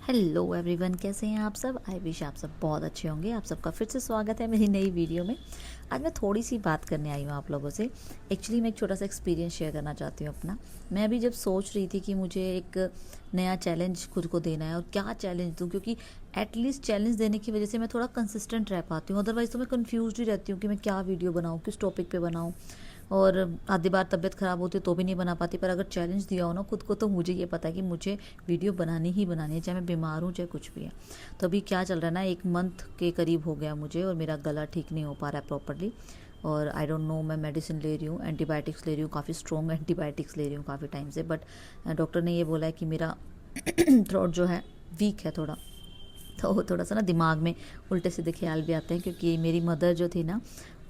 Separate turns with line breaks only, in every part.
Hello everyone, कैसे हैं आप सब। आई विश आप सब बहुत अच्छे होंगे। आप सबका फिर से स्वागत है मेरी नई वीडियो में। आज मैं थोड़ी सी बात करने आई हूँ आप लोगों से। एक्चुअली मैं एक छोटा सा एक्सपीरियंस शेयर करना चाहती हूँ अपना। मैं अभी जब सोच रही थी कि मुझे एक नया चैलेंज खुद को देना है और क्या चैलेंज दूँ, क्योंकि एटलीस्ट चैलेंज देने की वजह से मैं थोड़ा कंसिस्टेंट रह पाती हूँ। अदरवाइज़ तो मैं कन्फ्यूज ही रहती हूँ कि मैं क्या वीडियो बनाऊँ, किस टॉपिक पर बनाऊँ। और आधी बार तबीयत ख़राब होती है तो भी नहीं बना पाती। पर अगर चैलेंज दिया हो ना खुद को, तो मुझे ये पता है कि मुझे वीडियो बनानी ही बनानी है, चाहे मैं बीमार हूँ चाहे कुछ भी है। तो अभी क्या चल रहा है ना, 1 मंथ के करीब हो गया मुझे और मेरा गला ठीक नहीं हो पा रहा है प्रॉपरली। और आई डोंट नो, मैं मेडिसिन ले रही हूँ, एंटीबायोटिक्स ले रही हूँ, काफ़ी स्ट्रॉन्ग एंटीबायोटिक्स ले रही हूँ काफ़ी टाइम से। बट डॉक्टर ने ये बोला है कि मेरा थ्रोट जो है वीक है थोड़ा। तो थोड़ा सा ना दिमाग में उल्टे सीधे ख्याल भी आते हैं, क्योंकि मेरी मदर जो थी ना,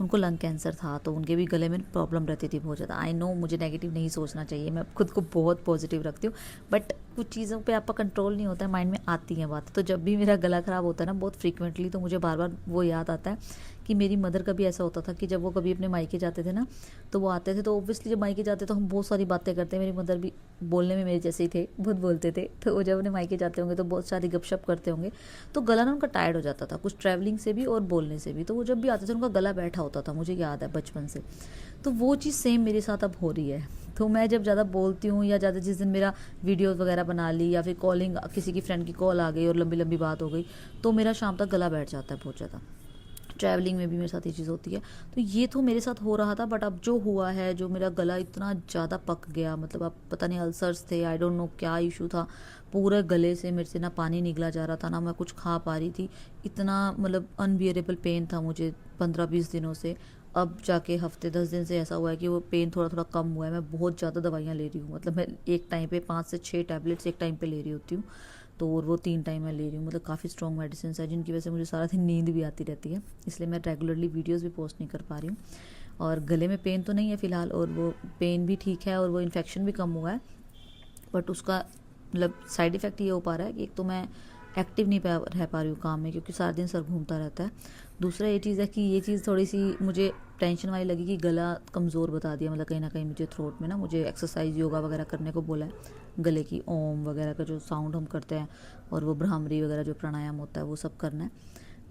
उनको लंग कैंसर था, तो उनके भी गले में प्रॉब्लम रहती थी बहुत ज़्यादा। आई नो मुझे नेगेटिव नहीं सोचना चाहिए, मैं खुद को बहुत पॉजिटिव रखती हूँ, बट कुछ चीज़ों पे आपका कंट्रोल नहीं होता है, माइंड में आती हैं बात। तो जब भी मेरा गला ख़राब होता है ना बहुत फ्रीक्वेंटली, तो मुझे बार बार वो याद आता है कि मेरी मदर का भी ऐसा होता था कि जब वो कभी अपने मायके जाते थे ना, तो वो आते थे, तो ऑब्वियसली जब मायके जाते तो हम बहुत सारी बातें करते हैं। मेरी मदर भी बोलने में मेरे जैसे ही थे, बहुत बोलते थे, तो वो जब अपने मायके जाते होंगे तो बहुत सारी गपशप करते होंगे, तो गला ना उनका टायर्ड हो जाता था, कुछ ट्रैवलिंग से भी और बोलने से भी। तो वो जब भी आते थे उनका गला बैठा होता था, मुझे याद है बचपन से। तो वो चीज़ सेम मेरे साथ अब हो रही है। तो मैं जब ज़्यादा बोलती हूँ या ज़्यादा, जिस दिन मेरा वीडियोस वगैरह बना ली या फिर कॉलिंग, किसी की फ्रेंड की कॉल आ गई और लंबी लंबी बात हो गई, तो मेरा शाम तक गला बैठ जाता है बहुत ज़्यादा। ट्रैवलिंग में भी मेरे साथ ये चीज़ होती है। तो ये तो मेरे साथ हो रहा था, बट अब जो हुआ है, जो मेरा गला इतना ज़्यादा पक गया, मतलब अब पता नहीं अल्सर्स थे, आई डोंट नो क्या इशू था। पूरे गले से मेरे से ना पानी निकला जा रहा था, ना मैं कुछ खा पा रही थी। इतना मतलब अनबियरेबल पेन था मुझे 15-20 दिनों से। अब जाके हफ्ते 10 दिन से ऐसा हुआ है कि वो पेन थोड़ा थोड़ा कम हुआ है। मैं बहुत ज़्यादा दवाइयाँ ले रही हूँ, मतलब मैं एक टाइम पे 5 से 6 टैबलेट्स एक टाइम पे ले रही होती हूँ। तो और वो 3 टाइम मैं ले रही हूँ, मतलब काफ़ी स्ट्रॉन्ग मेडिसिन है, जिनकी वजह से मुझे सारा दिन नींद भी आती रहती है। इसलिए मैं रेगुलरली वीडियोस भी पोस्ट नहीं कर पा रही हूँ। और गले में पेन तो नहीं है फ़िलहाल, और वो पेन भी ठीक है और वो इन्फेक्शन भी कम हुआ है। बट उसका मतलब साइड इफ़ेक्ट ये हो पा रहा है कि एक तो मैं एक्टिव नहीं रह पा रही हूँ काम में, क्योंकि सारा दिन सर घूमता रहता है। दूसरा ये चीज़ है कि ये चीज़ थोड़ी सी मुझे टेंशन वाली लगी कि गला कमज़ोर बता दिया, मतलब कहीं ना कहीं मुझे थ्रोट में ना, मुझे एक्सरसाइज योगा वगैरह करने को बोला है। गले की ओम वगैरह का जो साउंड हम करते हैं, और वो भ्रामरी वगैरह जो प्राणायाम होता है, वो सब करना है।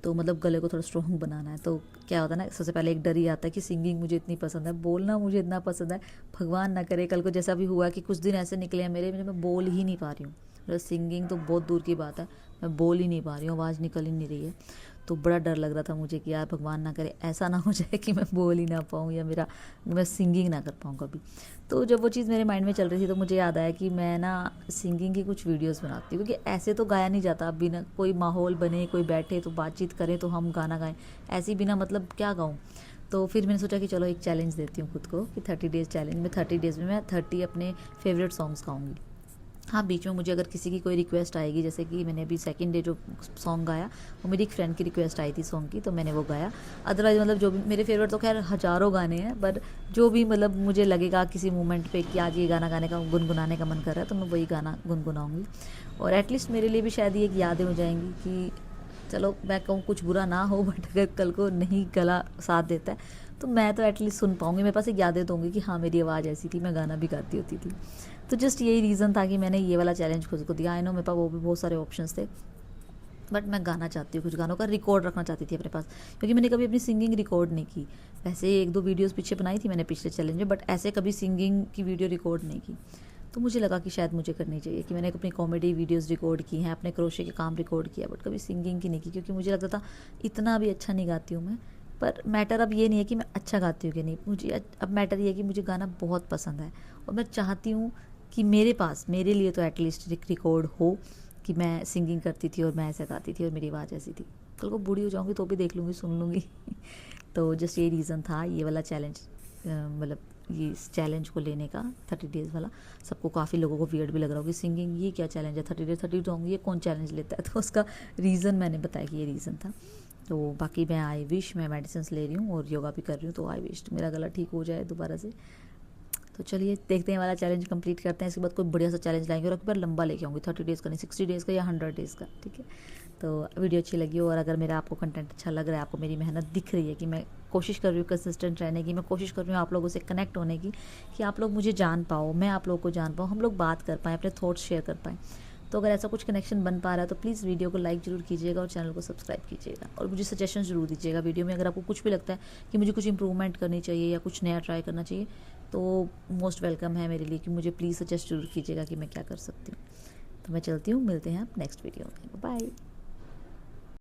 तो मतलब गले को थोड़ा स्ट्रॉन्ग बनाना है। तो क्या होता है ना, सबसे पहले एक डर ही आता है कि सिंगिंग मुझे इतनी पसंद है, बोलना मुझे इतना पसंद है, भगवान ना करे कल को जैसा भी हुआ कि कुछ दिन ऐसे निकले हैं मेरे, मैं बोल ही नहीं पा रही हूँ। मतलब सिंगिंग तो बहुत दूर की बात है, मैं बोल ही नहीं पा रही हूँ, आवाज़ निकल ही नहीं रही है। तो बड़ा डर लग रहा था मुझे कि यार भगवान ना करे ऐसा ना हो जाए कि मैं बोल ही ना पाऊँ, या मैं सिंगिंग ना कर पाऊँ कभी। तो जब वो चीज़ मेरे माइंड में चल रही थी, तो मुझे याद आया कि मैं ना सिंगिंग की कुछ वीडियोस बनाती हूँ, क्योंकि ऐसे तो गाया नहीं जाता। बिना कोई माहौल बने, कोई बैठे तो बातचीत करे तो हम गाना गाएं, ऐसे ही बिना मतलब क्या गाऊँ। तो फिर मैंने सोचा कि चलो एक चैलेंज देती हूँ खुद को, कि 30 डेज़ चैलेंज में 30 डेज़ में मैं 30 अपने फेवरेट सॉन्ग्स गाऊँगी। हाँ, बीच में मुझे अगर किसी की कोई रिक्वेस्ट आएगी, जैसे कि मैंने अभी सेकंड डे जो सॉन्ग गाया, वो मेरी एक फ्रेंड की रिक्वेस्ट आई थी सॉन्ग की, तो मैंने वो गाया। अदरवाइज़ मतलब जो भी मेरे फेवरेट, तो खैर हज़ारों गाने हैं, पर जो भी मतलब मुझे लगेगा किसी मोमेंट पे कि आज ये गाना गाने का, गुनगुनाने का मन कर रहा है, तो मैं वही गाना गुनगुनाऊँगी। और एटलीस्ट मेरे लिए भी शायद ये एक यादें हो जाएंगी कि चलो मैं कहूँ कुछ बुरा ना हो, बट अगर कल को नहीं गला साथ देता है, तो मैं तो एटलीस्ट सुन पाऊँगी, मेरे पास एक यादें तो होंगी कि हाँ मेरी आवाज़ ऐसी थी, मैं गाना भी गाती होती थी। तो जस्ट यही रीज़न था कि मैंने ये वाला चैलेंज खुद को दिया। आई नो मेरे पास वो भी बहुत सारे ऑप्शंस थे, बट मैं गाना चाहती हूँ, कुछ गानों का रिकॉर्ड रखना चाहती थी अपने पास, क्योंकि मैंने कभी अपनी सिंगिंग रिकॉर्ड नहीं की। वैसे 1-2 वीडियोस पीछे बनाई थी मैंने पिछले चैलेंज में, बट ऐसे कभी सिंगिंग की वीडियो रिकॉर्ड नहीं की। तो मुझे लगा कि शायद मुझे करनी चाहिए, कि मैंने अपनी कॉमेडी वीडियोस रिकॉर्ड की हैं, अपने क्रोशे के काम रिकॉर्ड किया, बट कभी सिंगिंग की नहीं की, क्योंकि मुझे लगता था इतना भी अच्छा नहीं गाती हूँ मैं। पर मैटर अब ये नहीं है कि मैं अच्छा गाती हूँ कि नहीं, मुझे अब मैटर ये है कि मुझे गाना बहुत पसंद है, और मैं चाहती हूँ कि मेरे पास, मेरे लिए तो एटलीस्ट रिकॉर्ड हो कि मैं सिंगिंग करती थी और मैं ऐसे गाती थी और मेरी आवाज़ ऐसी थी। कल को बूढ़ी हो जाऊँगी तो भी देख लूँगी, सुन लूँगी। तो जस्ट ये रीज़न था ये वाला चैलेंज, मतलब ये इस चैलेंज को लेने का, 30 डेज़ वाला। सबको, काफ़ी लोगों को वियर्ड भी लग रहा हो कि सिंगिंग ये क्या चैलेंज है, 30 सॉन्ग ये कौन चैलेंज लेता है। तो उसका रीज़न मैंने बताया कि ये रीज़न था। तो बाकी मैं आई विश, मैं मेडिसिन ले रही हूँ और योगा भी कर रही हूँ, तो आई विश मेरा गला ठीक हो जाए दोबारा से। तो चलिए देखते हैं, वाला चैलेंज कंप्लीट करते हैं, इसके बाद कोई बढ़िया सा चैलेंज लाएंगे, और एक बार लंबा लेके आऊँगी, 30 डेज़ का नहीं, 60 डेज़ का या 100 डेज़ का, ठीक है। तो वीडियो अच्छी लगी हो, और अगर मेरा आपको कंटेंट अच्छा लग रहा है, आपको मेरी मेहनत दिख रही है कि मैं कोशिश कर रही हूँ कंसिस्टेंट रहने की, मैं कोशिश कर रही हूँ आप लोगों से कनेक्ट होने की, कि आप लोग मुझे जान पाओ, मैं आप लोगों को जान पाऊँ, हम लोग बात कर पाएँ, अपने थॉट्स शेयर कर पाएँ, तो अगर ऐसा कुछ कनेक्शन बन पा रहा है तो प्लीज़ वीडियो को लाइक ज़रूर कीजिएगा और चैनल को सब्सक्राइब कीजिएगा, और मुझे सजेशन ज़रूर दीजिएगा वीडियो में। अगर आपको कुछ भी लगता है कि मुझे कुछ इंप्रूवमेंट करनी चाहिए या कुछ नया ट्राई करना चाहिए तो मोस्ट वेलकम है मेरे लिए कि मुझे प्लीज़ सजेस्ट ज़रूर कीजिएगा कि मैं क्या कर सकती हूँ। तो मैं चलती हूँ, मिलते हैं आप नेक्स्ट वीडियो में। बाय।